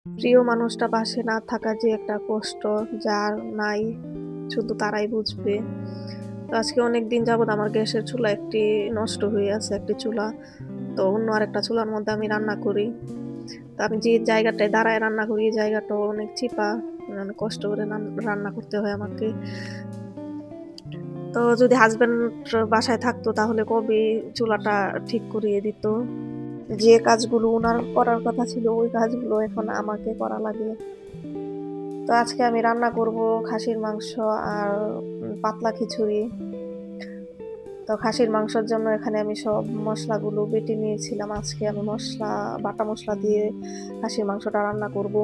প্রিয় মানুষটা পাশে না থাকা যে একটা কষ্ট, যার নাই শুধু তারাই বুঝবে। তো আজকে অনেকদিন যাবৎ আমার গ্যাসের চুলা একটি নষ্ট হয়ে আছে, একটি চুলা। তো অন্য আরেকটা চুলার মধ্যে আমি রান্না করি। তো আমি যে জায়গাটায় দাঁড়ায় রান্না করি, এই জায়গাটাও অনেক চিপা। অনেক কষ্ট করে রান্না করতে হয় আমাকে। তো যদি হাসব্যান্ড বাসায় থাকতো তাহলে কবেই চুলাটা ঠিক করিয়ে দিত। যে কাজগুলো উনার করার কথা ছিল ওই কাজগুলো এখন আমাকে করা লাগে। তো আজকে আমি রান্না করব খাসির মাংস আর পাতলা খিচুড়ি। তো খাসির মাংসের জন্য এখানে আমি সব মশলাগুলো বেটে নিয়েছিলাম। আজকে আমি বাটা মশলা দিয়ে খাসির মাংসটা রান্না করব।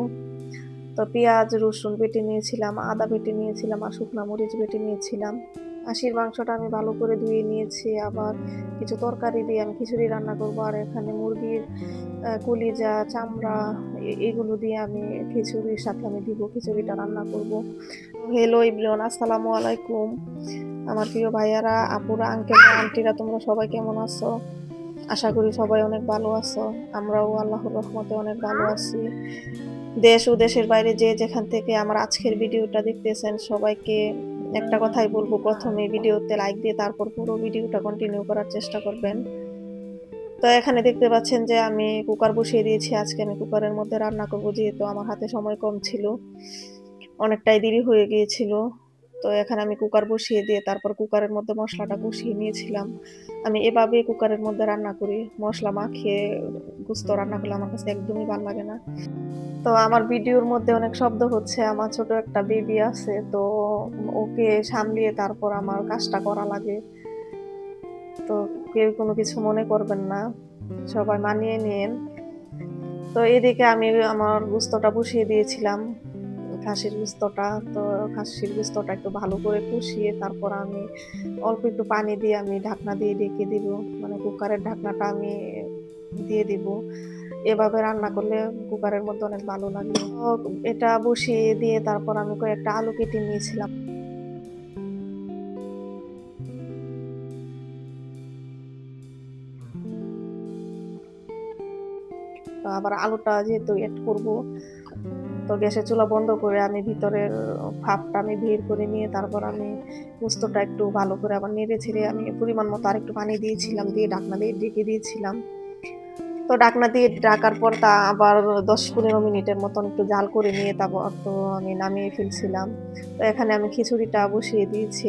তো পেঁয়াজ, রসুন বেটে নিয়েছিলাম, আদা বেটে নিয়েছিলাম আর শুকনা মরিচ বেটে নিয়েছিলাম। খাসির মাংসটা আমি ভালো করে ধুয়ে নিয়েছি। আবার কিছু তরকারি দিয়ে আমি খিচুড়ি রান্না করব। আর এখানে মুরগির কলিজা, চামড়া এগুলো দিয়ে আমি খিচুড়ির সাথে আমি দিব, খিচুড়িটা রান্না করব। হ্যালো এভরিওয়ান, আসসালামু আলাইকুম। আমার প্রিয় ভাইয়ারা, আপুরা, আঙ্কেলরা, আন্টিরা, তোমরা সবাই কেমন আছো? আশা করি সবাই অনেক ভালো আছো। আমরাও আল্লাহর রহমতে অনেক ভালো আছি। দেশ ও দেশের বাইরে যে যেখান থেকে আমার আজকের ভিডিওটা দেখতেছেন সবাইকে একটা কথাই বলবো, প্রথমে ভিডিওতে লাইক দিয়ে তারপর পুরো ভিডিওটা কন্টিনিউ করার চেষ্টা করবেন। তো এখানে দেখতে পাচ্ছেন যে আমি কুকার বসিয়ে দিয়েছি। আজকে আমি কুকারের মধ্যে রান্না করব, যেহেতু আমার হাতে সময় কম ছিল, অনেকটাই দেরি হয়ে গিয়েছিল। তো এখানে আমি কুকার বসিয়ে দিয়ে তারপর কুকারের মধ্যে মশলাটা কষিয়ে নিয়েছিলাম। আমি এভাবেই কুকারের মধ্যে রান্না করি, মশলা মাখিয়ে গোস্ত রান্না করলে আমার কাছে একদমই ভালো লাগে না। তো আমার ভিডিওর মধ্যে অনেক শব্দ হচ্ছে, আমার ছোট একটা বেবি আছে, তো ওকে সামলিয়ে তারপর আমার কাজটা করা লাগে। তো কেউ কোনো কিছু মনে করবেন না, সবাই মানিয়ে নিন। তো এদিকে আমি আমার গোস্তটা বসিয়ে দিয়েছিলাম, খাসির গোস্তটা। তো খাসির গোস্তটা একটু ভালো করে কষিয়ে তারপর আমি অল্প একটু পানি দিয়ে আমি ঢাকনা দিয়ে ঢেকে দিব, মানে কুকারের ঢাকনাটা আমি দিয়ে দিব। এভাবে রান্না করলে কুকারের মধ্যে অনেক ভালো লাগে। তো এটা বসিয়ে দিয়ে তারপর আমি কয়েকটা আলু কেটে নিয়েছিলাম। তো আবার আলুটা যেহেতু এড করব, তো গ্যাসের চুলা বন্ধ করে আমি ভিতরের ভাপটা আমি বের করে নিয়ে তারপর আমি গোস্তটা একটু ভালো করে আবার নেড়ে ছেড়ে আমি পরিমাণ মতো আরেকটু পানি দিয়েছিলাম, দিয়ে ঢাকনা দিয়ে ঢেকে দিয়েছিলাম। তো ঢাকনা দিয়ে ঢাকার পর তা আবার 10-15 মিনিটের মতন একটু জাল করে নিয়ে তারপর তো আমি নামিয়ে ফেলছিলাম। তো এখানে আমি খিচুড়িটা বসিয়ে দিয়েছি,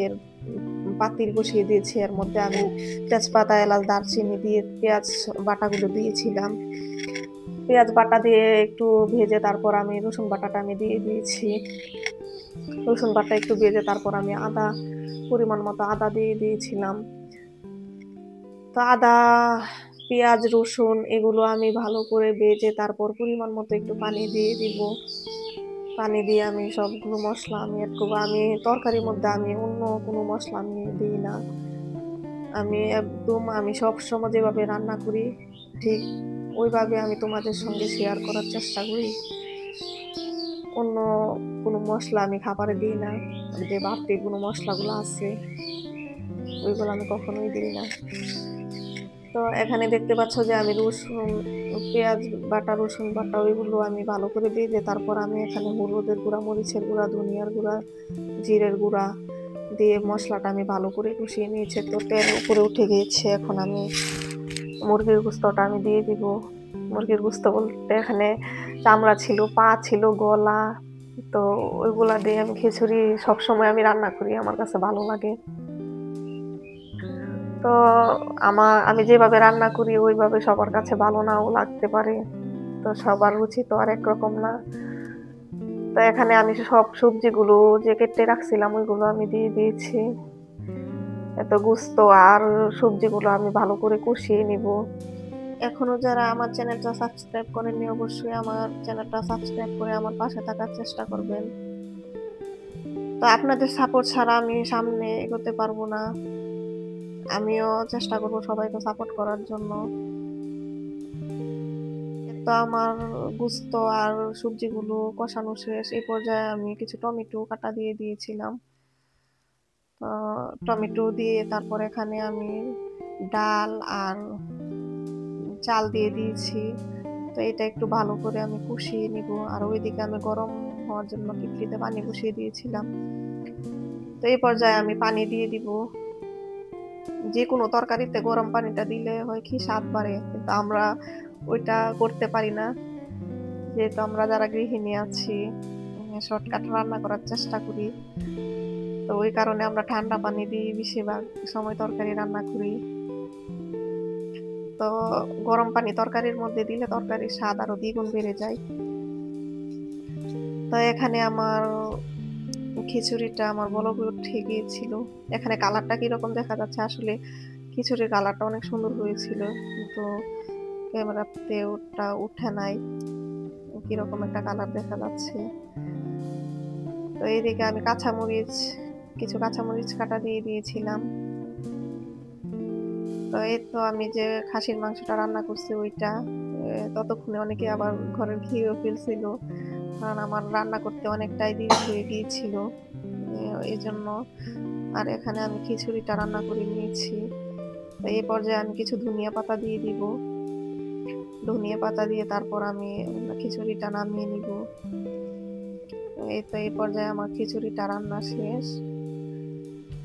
পাতিল বসিয়ে দিয়েছি। এর মধ্যে আমি তেজপাতা, এলাচ, দারচিনি দিয়ে পেঁয়াজ বাটাগুলো দিয়েছিলাম। পেঁয়াজ বাটা দিয়ে একটু ভেজে তারপর আমি রসুন বাটাটা আমি দিয়ে দিয়েছি। রসুন বাটা একটু ভেজে তারপর আমি পরিমাণ মতো আদা দিয়ে দিয়েছিলাম। তো আদা, পেঁয়াজ, রসুন এগুলো আমি ভালো করে ভেজে তারপর পরিমাণ মতো একটু পানি দিয়ে দিব। পানি দিয়ে আমি সবগুলো মশলা আমি এড করবো। আমি তরকারির মধ্যে আমি অন্য কোনো মশলা আমি দিই না। আমি সবসময় যেভাবে রান্না করি ঠিক ওইভাবে আমি তোমাদের সঙ্গে শেয়ার করার চেষ্টা করি। অন্য কোনো মশলা আমি খাবারে দিই না। যে বাড়তি কোনো মশলাগুলো আছে ওইগুলো আমি কখনোই দিই না। তো এখানে দেখতে পাচ্ছ যে আমি পেঁয়াজ বাটা, রসুন বাটা ওইগুলো আমি ভালো করে ভেজে তারপর আমি এখানে হলুদের গুঁড়া, মরিচের গুঁড়া, ধনিয়ার গুঁড়া, জিরের গুঁড়া দিয়ে মশলাটা আমি ভালো করে কষিয়ে নিয়েছি। তো তেল উপরে উঠে গিয়েছে, এখন আমি মুরগির গোস্তটা আমি দিয়ে দিব। মুরগির গোস্ত বলতে এখানে চামড়া ছিল, পা ছিল, গলা। তো ওইগুলা দিয়ে আমি খিচুড়ি সবসময় আমি রান্না করি, আমার কাছে ভালো লাগে। তো আমি যেভাবে রান্না করি ওইভাবে সবার কাছে ভালো নাও লাগতে পারে। তো সবার রুচি তো আর একরকম না। তো এখানে আমি সব সবজিগুলো যে কেটে রাখছিলাম ওইগুলো আমি দিয়ে দিয়েছি। এত গোস্ত আর সবজিগুলো আমি ভালো করে কষিয়ে নিব। এখনো যারা আমার চ্যানেলটা সাবস্ক্রাইব করেননি অবশ্যই আমার চ্যানেলটা সাবস্ক্রাইব করে আমার পাশে থাকার চেষ্টা করবেন। তো আপনাদের সাপোর্ট ছাড়া আমি সামনে এগোতে পারবো না। আমিও চেষ্টা করবো সবাইকে সাপোর্ট করার জন্য। তো আমার গোস্ত আর সবজিগুলো কষানো শেষ, এই পর্যায়ে আমি কিছু টমেটো কাটা দিয়ে দিয়েছিলাম। টমেটো দিয়ে তারপর এখানে আমি ডাল আর চাল দিয়ে দিয়েছি। তো এটা একটু ভালো করে আমি কষিয়ে নিব। আর ওইদিকে আমি গরম হওয়ার জন্য কিটলিতে পানি বসিয়ে দিয়েছিলাম। তো এই পর্যায়ে আমি পানি দিয়ে দিব। যেকোনো তরকারিতে গরম পানিটা দিলে হয় কি স্বাদ বাড়ে। কিন্তু আমরা ওইটা করতে পারি না। যেহেতু আমরা যারা গৃহিণী আছি, শর্টকাট রান্না করার চেষ্টা করি। তো ওই কারণে আমরা ঠান্ডা পানি দিয়ে বেশিরভাগ সময় তরকারি রান্না করি। তো গরম পানি তরকারির মধ্যে দিলে তরকারির স্বাদ আরো দ্বিগুণ বেড়ে যায়। তো এখানে আমার খিচুড়িটা আমার বলক উঠে গিয়েছিল। এখানে কালারটা কিরকম দেখা যাচ্ছে, আসলে খিচুড়ির কালারটা অনেক সুন্দর হয়েছিল। কিন্তু ক্যামেরাতে ওটা উঠে নাই। কিরকম একটা কালার দেখা যাচ্ছে। তো এইদিকে আমি কিছু কাঁচামরিচ কাটা দিয়ে দিয়েছিলাম। তো এই তো আমি যে খাসির মাংসটা রান্না করছি ওইটা, ততক্ষণে অনেকে আবার ঘরের খেয়েও ফেলছিল। কারণ আমার রান্না করতে অনেকটাই দেরি হয়ে গিয়েছিল। এজন্য। আর এখানে আমি খিচুড়িটা রান্না করে নিয়েছি। তো এই পর্যায়ে আমি কিছু ধনিয়া পাতা দিয়ে দিব। ধনিয়া পাতা দিয়ে তারপর আমি খিচুড়িটা নামিয়ে নিব। এই তো এই পর্যায়ে আমার খিচুড়িটা রান্না শেষ।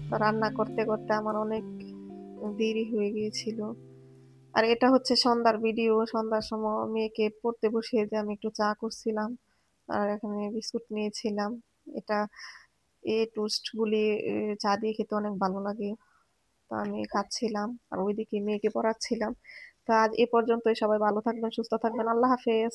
তো রান্না করতে করতে আমার অনেক দেরি হয়ে গিয়েছিল। আর এটা হচ্ছে সন্ধ্যার ভিডিও। সন্ধ্যার সময় মেয়েকে পড়তে বসিয়ে দিয়ে আমি একটু চা করছিলাম। আর এখানে বিস্কুট নিয়েছিলাম। এটা টোস্ট গুলি চা দিয়ে খেতে অনেক ভালো লাগে। তো আমি খাচ্ছিলাম আর ওইদিকে মেয়েকে পড়াচ্ছিলাম। তো আজ এ পর্যন্তই। সবাই ভালো থাকবেন, সুস্থ থাকবেন। আল্লাহ হাফেজ।